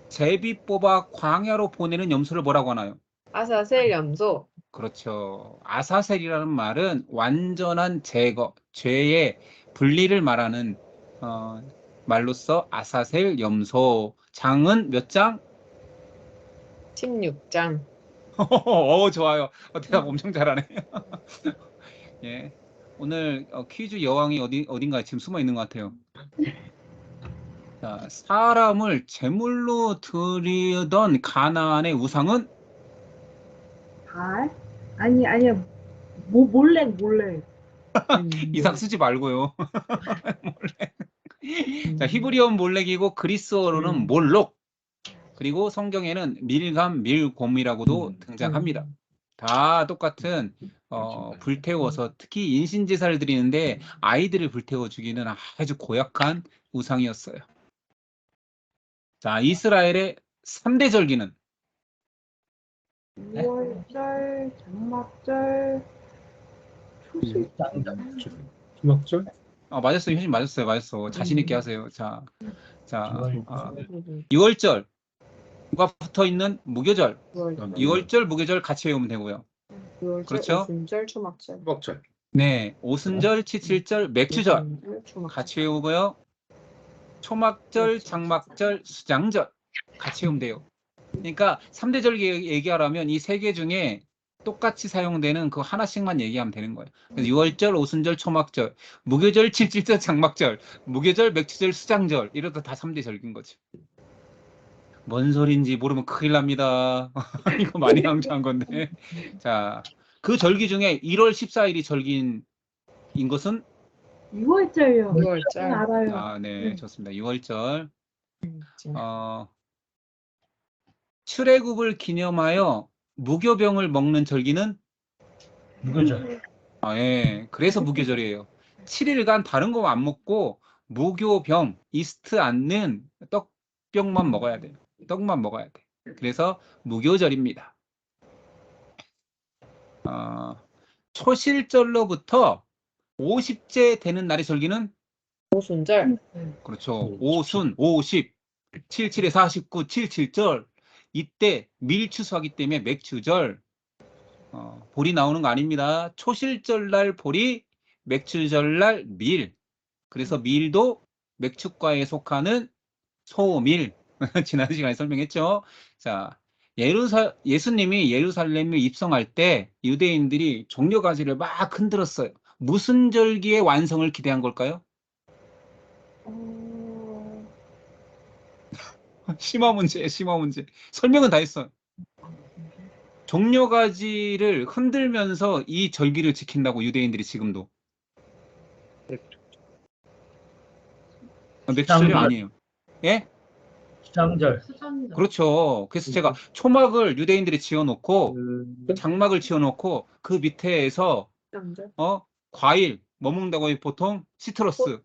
제비 뽑아 광야로 보내는 염소를 뭐라고 하나요? 아사셀 염소. 그렇죠. 아사셀이라는 말은 완전한 제거, 죄의 분리를 말하는 말로써 아사셀 염소. 장은 몇 장? 16장. 좋아요. 대답 엄청 잘하네. 예. 오늘 퀴즈 여왕이 어딘가에 지금 숨어 있는 것 같아요. 자, 사람을 제물로 드리던 가나안의 우상은 발? 아니야. 몰래. 이상 쓰지 말고요. 자, 히브리어는 몰렉이고 그리스어로는 몰록. 그리고 성경에는 밀감, 밀곰이라고도 등장합니다. 다 똑같은 불태워서 특히 인신제사를 드리는데 아이들을 불태워 죽이는 아주 고약한 우상이었어요. 자, 이스라엘의 3대 절기는 6월절, 장막절, 초실. 주먹절? 맞았어요. 효진 맞았어요. 맞았어. 자신 있게 하세요. 자, 6월절 과 붙어 있는 무교절, 6월절, 무교절 같이 외우면 되고요. 6월절, 그렇죠? 오순절, 초막절. 주먹절. 네, 오순절, 칠칠절, 맥주절 같이 외우고요. 초막절, 장막절, 수장절 같이 외우면 돼요. 그러니까 3대 절기 얘기하려면 이 세 개 중에 똑같이 사용되는 그 하나씩만 얘기하면 되는 거예요. 그래서 6월절, 오순절, 초막절, 무교절, 칠칠절, 장막절, 무교절, 맥주절, 수장절 이러다 다 3대 절기인 거죠. 뭔 소린지 모르면 큰일 납니다. 이거 많이 강조한 건데. 자, 그 절기 중에 1월 14일이 절기인 것은 6월절요. 6월절. 알아요. 네, 좋습니다. 6월절. 출애굽을 기념하여 무교병을 먹는 절기는 무교절. 예. 그래서 무교절이에요. 7일간 다른 거 안 먹고 무교병, 이스트 않는 떡병만 먹어야 돼요. 떡만 먹어야 돼. 그래서 무교절입니다. 초실절로부터 50째 되는 날의 절기는 오순절. 그렇죠. 오순, 50, 77에 49, 77절. 이때 밀추수하기 때문에 맥추절. 볼이 나오는 거 아닙니다. 초실절날 볼이, 맥추절날 밀. 그래서 밀도 맥추과에 속하는 소밀. 지난 시간에 설명했죠. 자, 예수님이 예루살렘에 입성할 때 유대인들이 종려가지를 막 흔들었어요. 무슨 절기의 완성을 기대한 걸까요? 심화 문제. 설명은 다 했어요. 종려가지를 흔들면서 이 절기를 지킨다고 유대인들이 지금도. 맥주절이 아니에요. 예? 수장절. 그렇죠. 그래서 제가 초막을 유대인들이 지어놓고 장막을 지어놓고 그 밑에서 수장절. 과일 뭐 먹는다고 해요? 보통 시트러스.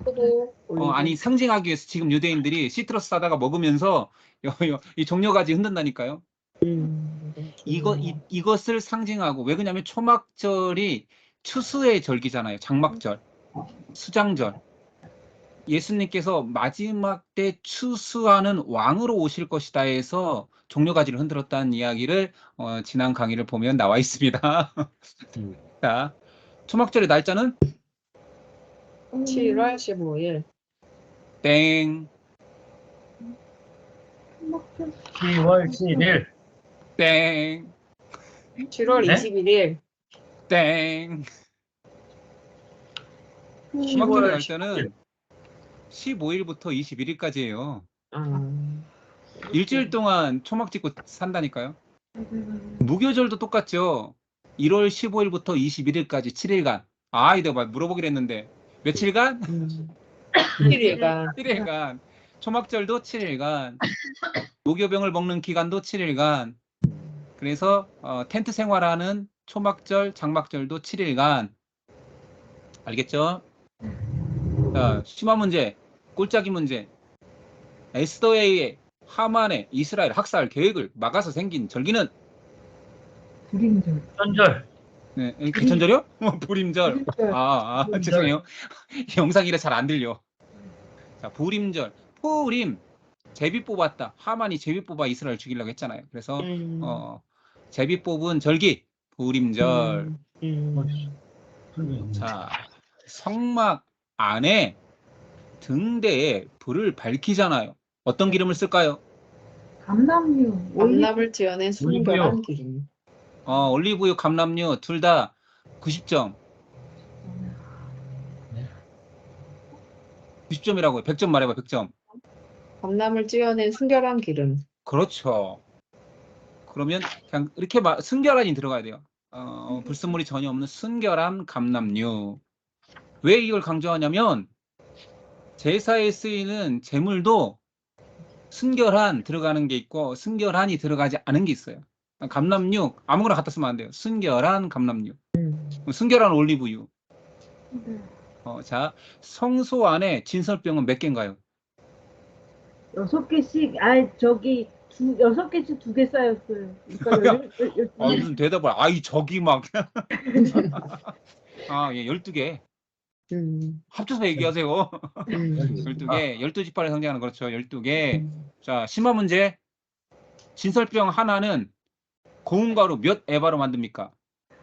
포도. 아니 상징하기 위해서 지금 유대인들이 시트러스 사다가 먹으면서 이 종려가지 흔든다니까요. 이것을 상징하고 왜 그러냐면 초막절이 추수의 절기잖아요. 장막절, 수장절. 예수님께서 마지막 때 추수하는 왕으로 오실 것이다 해서 종려가지를 흔들었다는 이야기를 지난 강의를 보면 나와 있습니다. 자, 초막절의 날짜는 7월 15일. 땡, 10월 7일. 땡, 7월 네? 21일. 땡. 초막절의 날짜는 15일부터 21일까지예요. 일주일 동안 초막 짓고 산다니까요. 무교절도 똑같죠. 1월 15일부터 21일까지 7일간. 내가 물어보기로 했는데 며칠간? 7일간. 7일간. 초막절도 7일간. 무교병을 먹는 기간도 7일간. 그래서 텐트 생활하는 초막절, 장막절도 7일간. 알겠죠? 자, 심화 문제, 꼴짜기 문제. 에스더에 의해 하만의 이스라엘 학살 계획을 막아서 생긴 절기는 불임절. 천절. 네, 개천절이요? 불임절. 불임절. 죄송해요. 영상이라 잘 안 들려. 자, 불임절. 푸림. 제비 뽑았다. 하만이 제비 뽑아 이스라엘 죽이려고 했잖아요. 그래서 제비 뽑은 절기 불임절. 자, 성막 안에 등대에 불을 밝히잖아요. 어떤 기름을 쓸까요? 감남류. 감납을 지어낸 순결한 올리브유. 기름. 올리브유, 감남류 둘 다 90점. 90점이라고요. 100점 말해봐. 100점. 감납을 지어낸 순결한 기름. 그렇죠. 그러면 그냥 이렇게 순결한이 들어가야 돼요. 불순물이 전혀 없는 순결한 감남류. 왜 이걸 강조하냐면 제사에 쓰이는 제물도 순결한 들어가는 게 있고 순결한이 들어가지 않은 게 있어요. 감남류 아무거나 갖다 쓰면 안 돼요. 순결한 감남류. 순결한 올리브유. 네. 자, 성소 안에 진설병은 몇 개인가요? 6개씩, 저기, 6개씩 2개 쌓였어요. 그러니까 무슨 대답을, 저기 막. 예, 12개. 합쳐서 얘기하세요. 12개, 12지파를 상징하는 그렇죠. 12개. 자, 심화 문제. 진설병 하나는 고운 가루 몇 에바로 만듭니까?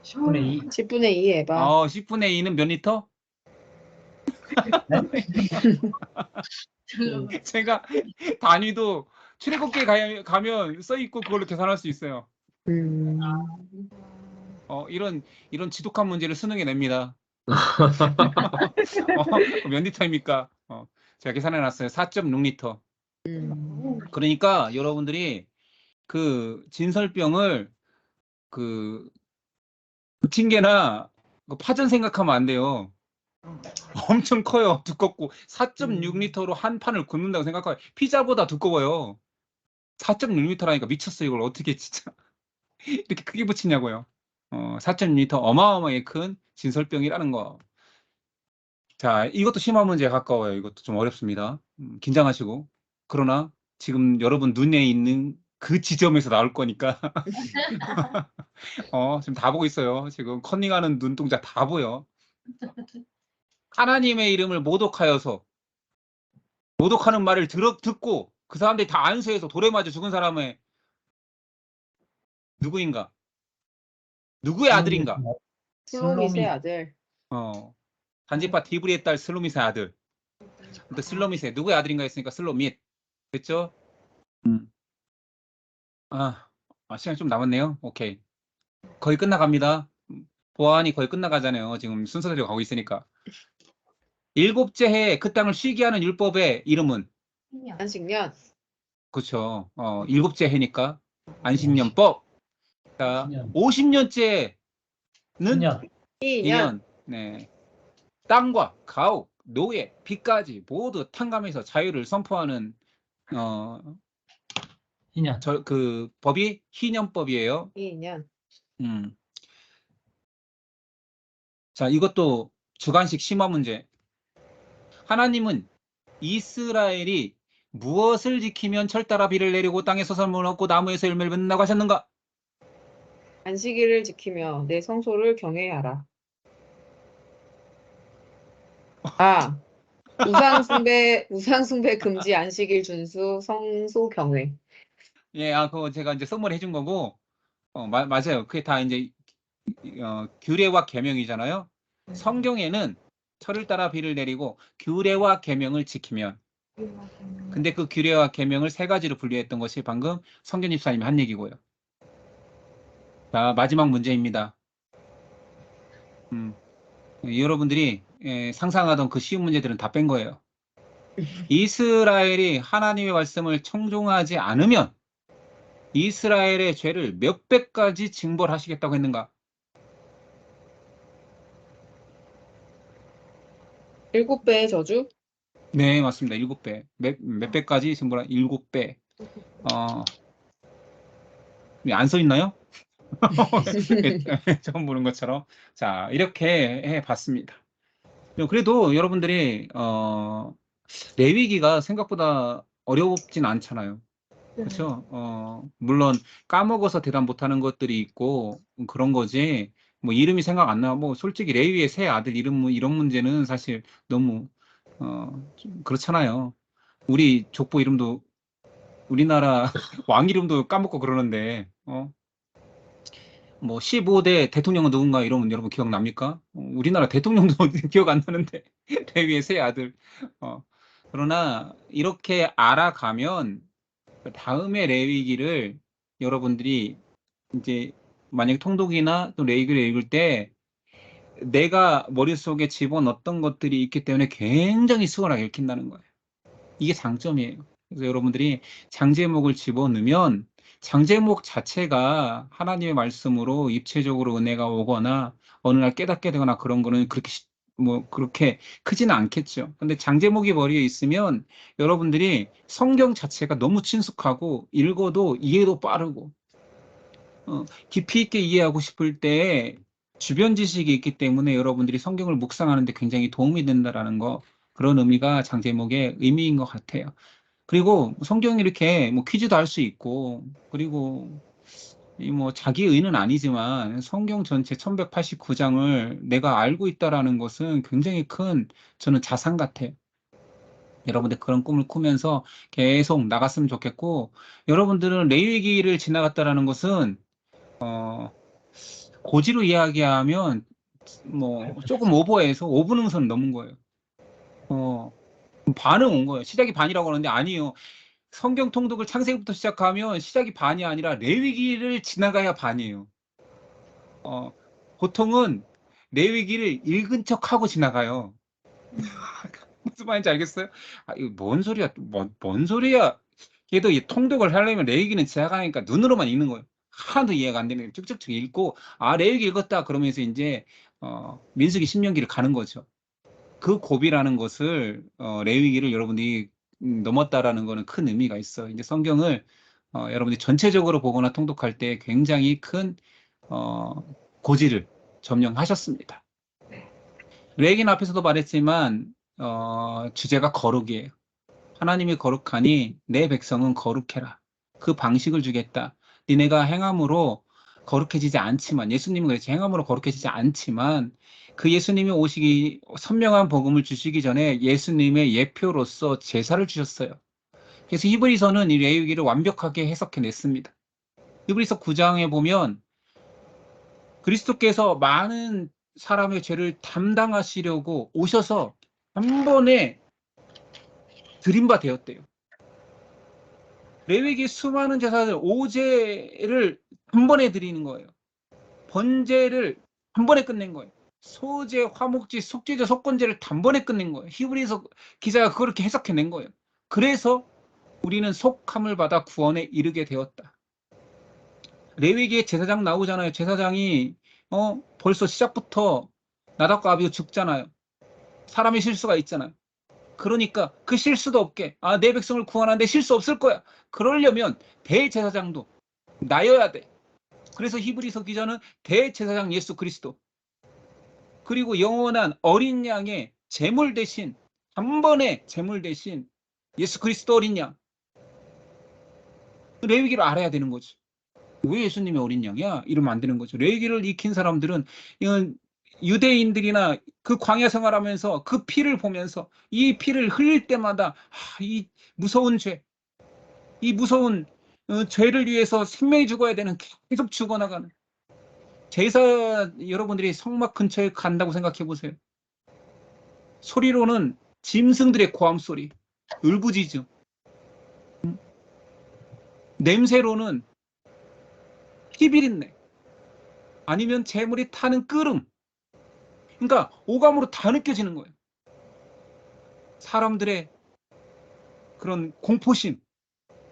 10분의 2. 10분의 2 에바. 10분의 2는 몇 리터? 제가 단위도 출애굽기에 가면 써 있고 그걸로 계산할 수 있어요. 이런 지독한 문제를 수능에 냅니다. 몇 리터입니까? 제가 계산해 놨어요. 4.6리터. 그러니까 여러분들이 그 진설병을 그 부침개나 파전 생각하면 안 돼요. 엄청 커요. 두껍고 4.6리터로 한 판을 굽는다고 생각해요. 피자보다 두꺼워요. 4.6리터라니까 미쳤어요. 이걸 어떻게 진짜 이렇게 크게 붙이냐고요. 4.6리터 어마어마하게 큰 진설병이라는 거. 자, 이것도 심화 문제에 가까워요. 이것도 좀 어렵습니다. 긴장하시고. 그러나 지금 여러분 눈에 있는 그 지점에서 나올 거니까. 지금 다 보고 있어요. 지금 컨닝하는 눈동자 다 보여. 하나님의 이름을 모독하여서 모독하는 말을 듣고 그 사람들이 다 안수해서 돌에 맞아 죽은 사람의 누구인가? 누구의 아들인가? 슬로밋의 아들. 단지파 디브리의 딸 슬로밋의 아들. 근데 슬로밋의 누구의 아들인가 했으니까 슬로밋. 됐죠? 시간이 좀 남았네요. 오케이. 거의 끝나갑니다. 보안이 거의 끝나가잖아요. 지금 순서대로 가고 있으니까. 7째 해에 그 땅을 쉬게 하는 율법의 이름은? 안식년. 그렇죠. 7째 해니까 안식년법. 자, 50년째는 2년. 2년. 네. 땅과 가옥, 노예, 빚까지 모두 탕감해서 자유를 선포하는 2년. 그 법이 희년법이에요. 2년. 자, 이것도 주관식 심화 문제. 하나님은 이스라엘이 무엇을 지키면 철따라 비를 내리고 땅에서 선물을 얻고 나무에서 열매를 맺는다고 하셨는가? 안식일을 지키며 내 성소를 경외하라. 우상숭배 금지, 안식일 준수, 성소 경외. 예, 그거 제가 이제 선물해 준 거고, 맞아요. 그게 다 이제 규례와 계명이잖아요. 성경에는 철을 따라 비를 내리고 규례와 계명을 지키면. 근데 그 규례와 계명을 3가지로 분류했던 것이 방금 성견 집사님이 한 얘기고요. 자, 마지막 문제입니다. 여러분들이 상상하던 그 쉬운 문제들은 다 뺀 거예요. 이스라엘이 하나님의 말씀을 청종하지 않으면 이스라엘의 죄를 몇 배까지 징벌하시겠다고 했는가? 7배의 저주? 네, 맞습니다. 7배. 몇 배까지 징벌한 7배. 안 써 있나요? 처음 보는 것처럼. 자, 이렇게 해봤습니다. 그래도 여러분들이 레위기가 생각보다 어렵진 않잖아요. 그렇죠? 물론 까먹어서 대답 못하는 것들이 있고 그런 거지. 뭐 이름이 생각 안 나. 뭐 솔직히 레위의 새 아들 이름 이런 문제는 사실 너무 좀 그렇잖아요. 우리 족보 이름도 우리나라 왕 이름도 까먹고 그러는데 뭐 15대 대통령은 누군가 이러면 여러분 기억납니까? 우리나라 대통령도 기억 안 나는데 레위의 새 아들. 그러나 이렇게 알아가면 다음에 레위기를 여러분들이 이제 만약 통독이나 또 레위기를 읽을 때 내가 머릿속에 집어넣었던 것들이 있기 때문에 굉장히 수월하게 읽힌다는 거예요. 이게 장점이에요. 그래서 여러분들이 장제목을 집어넣으면 장제목 자체가 하나님의 말씀으로 입체적으로 은혜가 오거나 어느 날 깨닫게 되거나 그런 거는 그렇게 크지는 않겠죠. 근데 장제목이 머리에 있으면 여러분들이 성경 자체가 너무 친숙하고 읽어도 이해도 빠르고 깊이 있게 이해하고 싶을 때 주변 지식이 있기 때문에 여러분들이 성경을 묵상하는데 굉장히 도움이 된다라는 거, 그런 의미가 장제목의 의미인 것 같아요. 그리고 성경이 이렇게 뭐 퀴즈도 할 수 있고, 그리고 이 뭐 자기 의는 아니지만 성경 전체 1189장을 내가 알고 있다라는 것은 굉장히 큰 저는 자산 같아요. 여러분들 그런 꿈을 꾸면서 계속 나갔으면 좋겠고, 여러분들은 레위기를 지나갔다라는 것은 고지로 이야기하면 뭐 조금 오버해서 5분 응선 넘은 거예요. 반은 온 거예요. 시작이 반이라고 하는데 아니에요. 성경 통독을 창세기부터 시작하면 시작이 반이 아니라 레위기를 지나가야 반이에요. 보통은 레위기를 읽은 척하고 지나가요. 무슨 말인지 알겠어요? 아, 이거 뭔 소리야? 뭔 소리야? 걔도 이 통독을 하려면 레위기는 지나가니까 눈으로만 읽는 거예요. 하나도 이해가 안 되는 쭉쭉쭉 읽고, 아, 레위기 읽었다 그러면서 이제 민수기 신명기를 가는 거죠. 그 고비라는 것을 레위기를 여러분들이 넘었다라는 거는 큰 의미가 있어요. 이제 성경을 여러분들이 전체적으로 보거나 통독할 때 굉장히 큰 고지를 점령하셨습니다. 레위기는 앞에서도 말했지만 주제가 거룩이에요. 하나님이 거룩하니 내 백성은 거룩해라. 그 방식을 주겠다. 니네가 행함으로 거룩해지지 않지만, 예수님은 그랬지, 행함으로 거룩해지지 않지만 그 예수님이 오시기, 선명한 복음을 주시기 전에 예수님의 예표로서 제사를 주셨어요. 그래서 히브리서는 이 레위기를 완벽하게 해석해냈습니다. 히브리서 9장에 보면 그리스도께서 많은 사람의 죄를 담당하시려고 오셔서 한 번에 드린 바 되었대요. 레위기 수많은 제사들, 오제를 한 번에 드리는 거예요. 번제를 한 번에 끝낸 거예요. 소제, 화목제, 속죄제, 속건제를 단번에 끝낸 거예요. 히브리서 기자가 그렇게 해석해낸 거예요. 그래서 우리는 속함을 받아 구원에 이르게 되었다. 레위기에 제사장 나오잖아요. 제사장이 벌써 시작부터 나답과 아비가 죽잖아요. 사람의 실수가 있잖아요. 그러니까 그 실수도 없게, 아, 내 백성을 구원하는데 실수 없을 거야. 그러려면 대제사장도 나여야 돼. 그래서 히브리서 기자는 대제사장 예수 그리스도, 그리고 영원한 어린 양의 제물 대신, 한 번의 제물 대신 예수 그리스도 어린 양, 레위기를 알아야 되는 거죠. 왜 예수님이 어린 양이야? 이러면 안 되는 거죠. 레위기를 익힌 사람들은 이건 유대인들이나 그 광야 생활하면서 그 피를 보면서 이 피를 흘릴 때마다 이 무서운 죄, 이 무서운 죄를 위해서 생명이 죽어야 되는, 계속 죽어나가는 제사, 여러분들이 성막 근처에 간다고 생각해 보세요. 소리로는 짐승들의 고함 소리, 울부짖음, 냄새로는 피비린내, 아니면 재물이 타는 끓음. 그러니까 오감으로 다 느껴지는 거예요. 사람들의 그런 공포심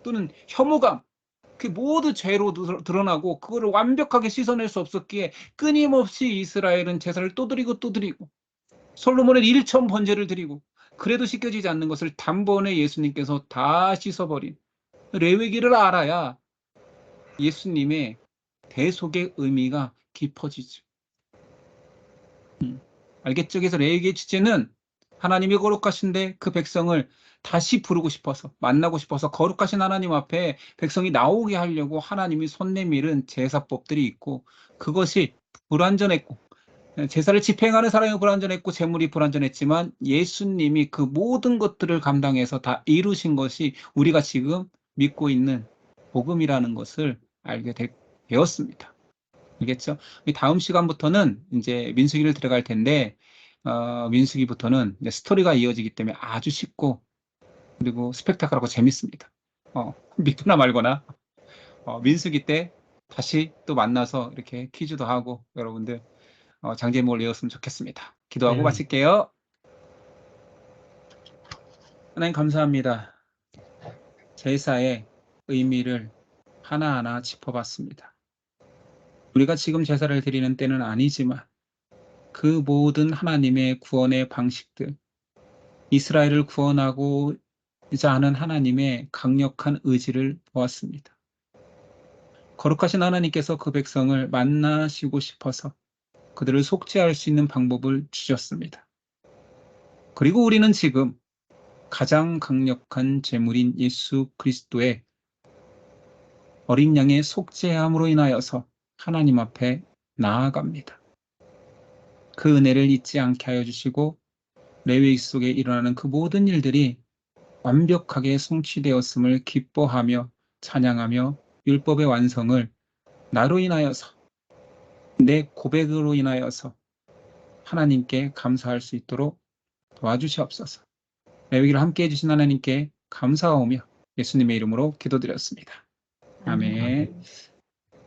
또는 혐오감, 그 모두 죄로 드러나고 그거를 완벽하게 씻어낼 수 없었기에 끊임없이 이스라엘은 제사를 또 드리고 또 드리고, 솔로몬은 1천 번제를 드리고, 그래도 씻겨지지 않는 것을 단번에 예수님께서 다 씻어버린 레위기를 알아야 예수님의 대속의 의미가 깊어지죠. 알겠죠? 그래서 레위기의 주제는 하나님이 거룩하신데 그 백성을 다시 부르고 싶어서, 만나고 싶어서 거룩하신 하나님 앞에 백성이 나오게 하려고 하나님이 손 내밀은 제사법들이 있고, 그것이 불완전했고, 제사를 집행하는 사람이 불완전했고 재물이 불완전했지만 예수님이 그 모든 것들을 감당해서 다 이루신 것이 우리가 지금 믿고 있는 복음이라는 것을 알게 되었습니다. 알겠죠? 다음 시간부터는 이제 민수기를 들어갈 텐데, 민수기부터는 스토리가 이어지기 때문에 아주 쉽고 그리고 스펙타클하고 재밌습니다. 믿거나 말거나 민수기 때 다시 또 만나서 이렇게 퀴즈도 하고 여러분들 장제목을 외웠으면 좋겠습니다. 기도하고 네. 마칠게요. 하나님 감사합니다. 제사의 의미를 하나하나 짚어봤습니다. 우리가 지금 제사를 드리는 때는 아니지만 그 모든 하나님의 구원의 방식들, 이스라엘을 구원하고자 하는 하나님의 강력한 의지를 보았습니다. 거룩하신 하나님께서 그 백성을 만나시고 싶어서 그들을 속죄할 수 있는 방법을 주셨습니다. 그리고 우리는 지금 가장 강력한 제물인 예수 그리스도의 어린 양의 속죄함으로 인하여서 하나님 앞에 나아갑니다. 그 은혜를 잊지 않게 하여 주시고 레위기 속에 일어나는 그 모든 일들이 완벽하게 성취되었음을 기뻐하며 찬양하며 율법의 완성을 나로 인하여서 내 고백으로 인하여서 하나님께 감사할 수 있도록 도와주시옵소서. 레위기를 함께 해주신 하나님께 감사하오며 예수님의 이름으로 기도드렸습니다. 아멘.